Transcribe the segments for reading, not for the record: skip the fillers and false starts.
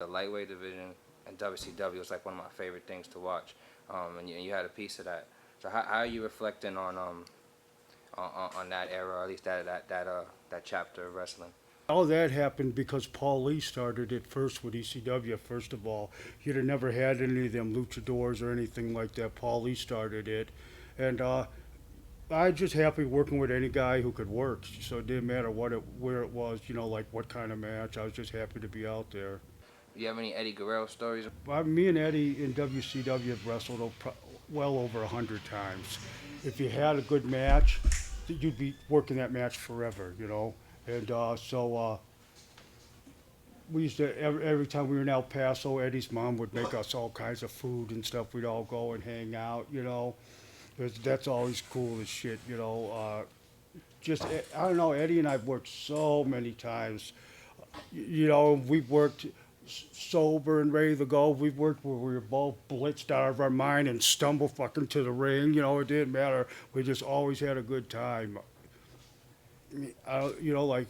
The lightweight division and WCW was like one of my favorite things to watch, and you had a piece of that. So how are you reflecting on that era, or at least that chapter of wrestling? All that happened because Paul Lee started it first with ECW. First of all, you'd have never had any of them luchadors or anything like that. Paul Lee started it, and I just happy working with any guy who could work. So it didn't matter where it was, like what kind of match. I was just happy to be out there. Do you have any Eddie Guerrero stories? Me and Eddie in WCW have wrestled well over 100 times. If you had a good match, you'd be working that match forever. And we used to every time we were in El Paso, Eddie's mom would make us all kinds of food and stuff. We'd all go and hang out. That's always cool as shit. Just I don't know. Eddie and I've worked so many times. We've worked sober and ready to go. We've worked where we were both blitzed out of our mind and stumbled fucking to the ring. It didn't matter. We just always had a good time. Like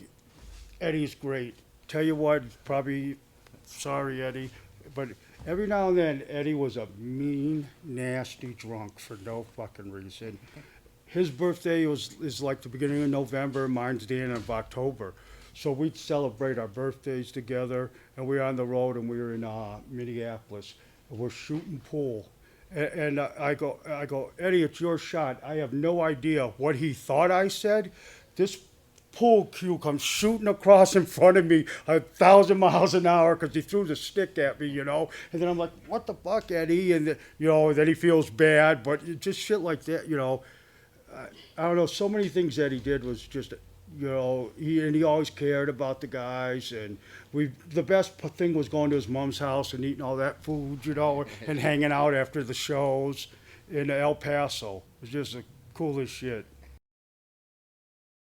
Eddie's great. Tell you what, probably sorry, Eddie, but every now and then Eddie was a mean, nasty drunk for no fucking reason. His birthday is like the beginning of November. Mine's the end of October. So we'd celebrate our birthdays together, and we were on the road, and we were in Minneapolis. And we're shooting pool, and I go, Eddie, it's your shot. I have no idea what he thought I said. This pool cue comes shooting across in front of me 1,000 miles an hour because he threw the stick at me. And then I'm like, what the fuck, Eddie? And then he feels bad, but just shit like that. I don't know. So many things that he did was just, he always cared about the guys, and the best thing was going to his mom's house and eating all that food, and hanging out after the shows in El Paso. It was just the coolest shit.